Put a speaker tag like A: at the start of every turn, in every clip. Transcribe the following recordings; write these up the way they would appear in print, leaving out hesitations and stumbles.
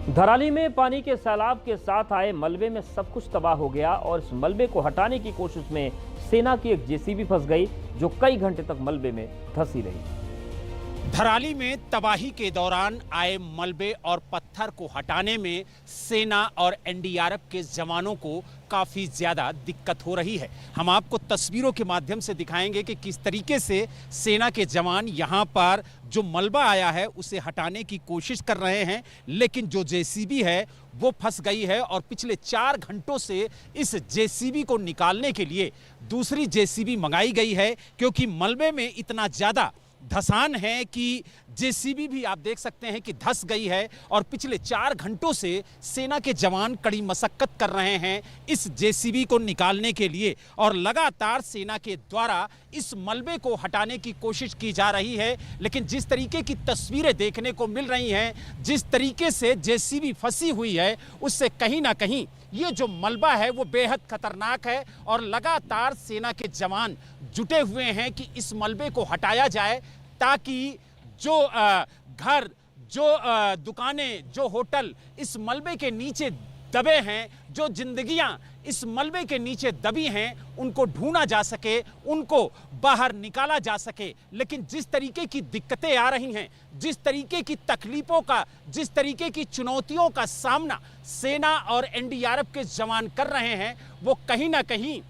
A: धराली में पानी के सैलाब के साथ आए मलबे में सब कुछ तबाह हो गया और इस मलबे को हटाने की कोशिश में सेना की एक जेसीबी फंस गई जो कई घंटे तक मलबे में धंसी रही।
B: धराली में तबाही के दौरान आए मलबे और पत्थर को हटाने में सेना और एनडीआरएफ के जवानों को काफी ज्यादा दिक्कत हो रही है। हम आपको तस्वीरों के माध्यम से दिखाएंगे कि किस तरीके से सेना के जवान यहां पर जो मलबा आया है उसे हटाने की कोशिश कर रहे हैं, लेकिन जो जेसीबी है वो फंस गई है और पिछले 4 घंटों से इस जेसीबी को निकालने के लिए दूसरी जेसीबी मंगाई गई है, क्योंकि मलबे में इतना ज्यादा धसान है कि जेसीबी भी आप देख सकते हैं कि धंस गई है और पिछले 4 घंटों से सेना के जवान कड़ी मशक्कत कर रहे हैं इस जेसीबी को निकालने के लिए और लगातार सेना के द्वारा इस मलबे को हटाने की कोशिश की जा रही है। लेकिन जिस तरीके की तस्वीरें देखने को मिल रही हैं, जिस तरीके से जेसीबी फंसी हुई है, उससे कहीं ना कहीं ये जो मलबा है वो बेहद खतरनाक है और लगातार सेना के जवान जुटे हुए हैं कि इस मलबे को हटाया जाए ताकि जो घर, जो दुकानें, जो होटल इस मलबे के नीचे दबे हैं, जो जिंदगियां इस मलबे के नीचे दबी हैं, उनको ढूंढा जा सके, उनको बाहर निकाला जा सके। लेकिन जिस तरीके की दिक्कतें आ रही हैं, जिस तरीके की तकलीफों का, जिस तरीके की चुनौतियों का सामना सेना और एनडीआरएफ के जवान कर रहे हैं, वो कहीं ना कहीं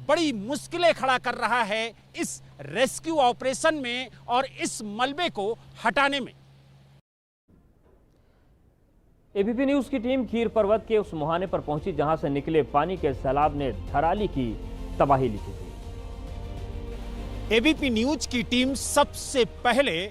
B: बड़ी मुश्किलें खड़ा कर रहा है इस रेस्क्यू ऑपरेशन में और इस मलबे को हटाने में।
A: एबीपी न्यूज की टीम खीर पर्वत के उस मुहाने पर पहुंची जहां से निकले पानी के सैलाब ने धराली की तबाही लिखी थी।
B: एबीपी न्यूज की टीम सबसे पहले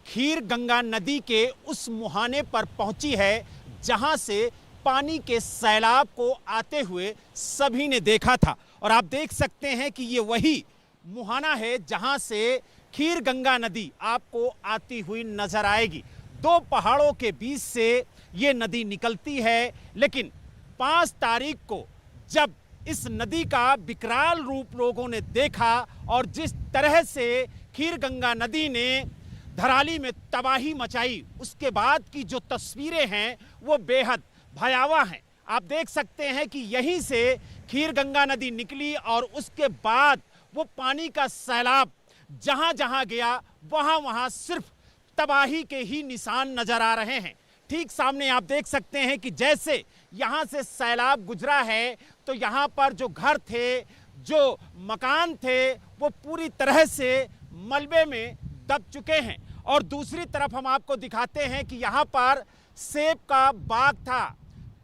B: खीर गंगा नदी के उस मुहाने पर पहुंची है जहां से पानी के सैलाब को आते हुए सभी ने देखा था और आप देख सकते हैं कि ये वही मुहाना है जहां से खीर गंगा नदी आपको आती हुई नजर आएगी। 2 पहाड़ों के बीच से ये नदी निकलती है, लेकिन 5 तारीख को जब इस नदी का विकराल रूप लोगों ने देखा और जिस तरह से खीर गंगा नदी ने धराली में तबाही मचाई, उसके बाद की जो तस्वीरें हैं वो बेहद भयावह हैं। आप देख सकते हैं कि यहीं से खीर गंगा नदी निकली और उसके बाद वो पानी का सैलाब जहां जहां गया वहां वहां सिर्फ तबाही के ही निशान नजर आ रहे हैं। ठीक सामने आप देख सकते हैं कि जैसे यहां से सैलाब गुजरा है तो यहां पर जो घर थे, जो मकान थे, वो पूरी तरह से मलबे में दब चुके हैं। और दूसरी तरफ हम आपको दिखाते हैं कि यहां पर सेब का बाग था,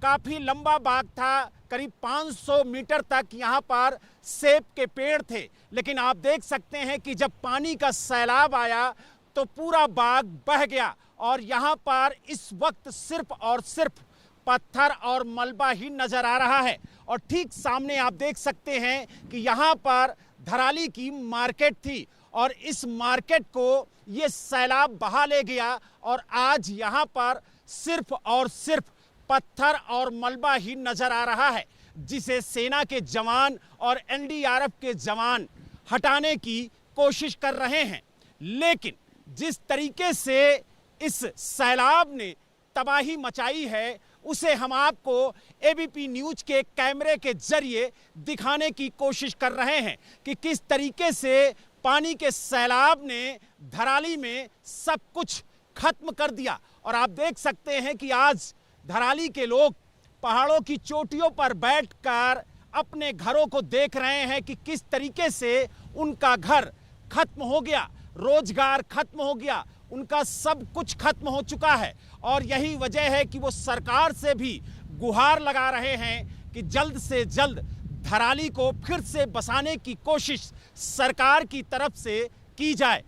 B: काफी लंबा बाग था, करीब 500 मीटर तक यहां पर सेब के पेड़ थे। लेकिन आप देख सकते हैं कि जब पानी का सैलाब आया तो पूरा बाग बह गया और यहां पर इस वक्त सिर्फ और सिर्फ पत्थर और मलबा ही नजर आ रहा है। और ठीक सामने आप देख सकते हैं कि यहां पर धराली की मार्केट थी और इस मार्केट को ये सैलाब बहा ले गया और आज यहां पर सिर्फ और सिर्फ पत्थर और मलबा ही नजर आ रहा है, जिसे सेना के जवान और एनडीआरएफ के जवान हटाने की कोशिश कर रहे हैं। लेकिन जिस तरीके से इस सैलाब ने तबाही मचाई है उसे हम आपको एबीपी न्यूज के कैमरे के जरिए दिखाने की कोशिश कर रहे हैं कि किस तरीके से पानी के सैलाब ने धराली में सब कुछ खत्म कर दिया। और आप देख सकते हैं कि आज धराली के लोग पहाड़ों की चोटियों पर बैठकर अपने घरों को देख रहे हैं कि किस तरीके से उनका घर खत्म हो गया, रोजगार खत्म हो गया, उनका सब कुछ खत्म हो चुका है। और यही वजह है कि वो सरकार से भी गुहार लगा रहे हैं कि जल्द से जल्द धराली को फिर से बसाने की कोशिश सरकार की तरफ से की जाए।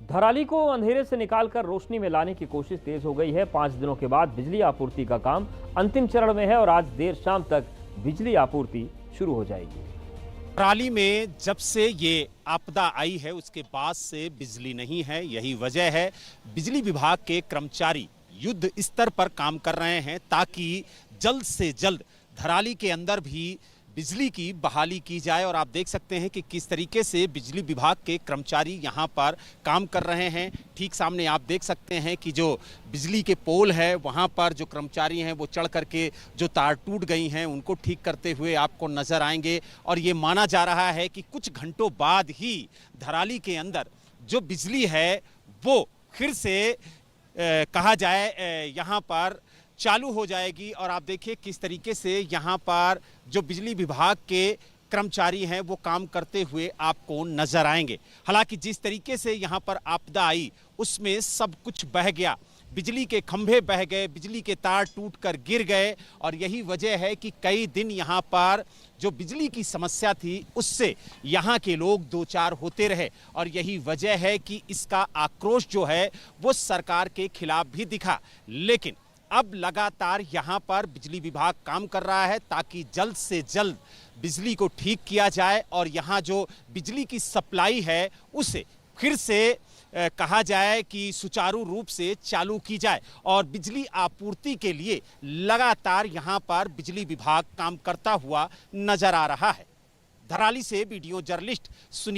A: धराली को अंधेरे से निकालकर रोशनी में लाने की कोशिश तेज हो गई है। 5 दिनों के बाद बिजली आपूर्ति का काम अंतिम चरण में है और आज देर शाम तक बिजली आपूर्ति शुरू हो जाएगी।
B: धराली में जब से ये आपदा आई है उसके बाद से बिजली नहीं है। यही वजह है बिजली विभाग के कर्मचारी युद्ध स्तर पर काम कर रहे हैं ताकि जल्द से जल्द धराली के अंदर भी बिजली की बहाली की जाए। और आप देख सकते हैं कि किस तरीके से बिजली विभाग के कर्मचारी यहाँ पर काम कर रहे हैं। ठीक सामने आप देख सकते हैं कि जो बिजली के पोल है वहाँ पर जो कर्मचारी हैं वो चढ़ करके जो तार टूट गई हैं उनको ठीक करते हुए आपको नजर आएंगे। और ये माना जा रहा है कि कुछ घंटों बाद ही धराली के अंदर जो बिजली है वो फिर से कहा जाए यहाँ पर चालू हो जाएगी। और आप देखिए किस तरीके से यहाँ पर जो बिजली विभाग के कर्मचारी हैं वो काम करते हुए आपको नजर आएंगे। हालांकि जिस तरीके से यहाँ पर आपदा आई उसमें सब कुछ बह गया, बिजली के खंभे बह गए, बिजली के तार टूटकर गिर गए। और यही वजह है कि कई दिन यहाँ पर जो बिजली की समस्या थी उससे यहाँ के लोग दो चार होते रहे। और यही वजह है कि इसका आक्रोश जो है वो सरकार के खिलाफ भी दिखा। लेकिन अब लगातार यहाँ पर बिजली विभाग काम कर रहा है ताकि जल्द से जल्द बिजली को ठीक किया जाए और यहाँ जो बिजली की सप्लाई है उसे फिर से कहा जाए कि सुचारू रूप से चालू की जाए। और बिजली आपूर्ति के लिए लगातार यहाँ पर बिजली विभाग काम करता हुआ नजर आ रहा है। धराली से वीडियो जर्नलिस्ट सुनील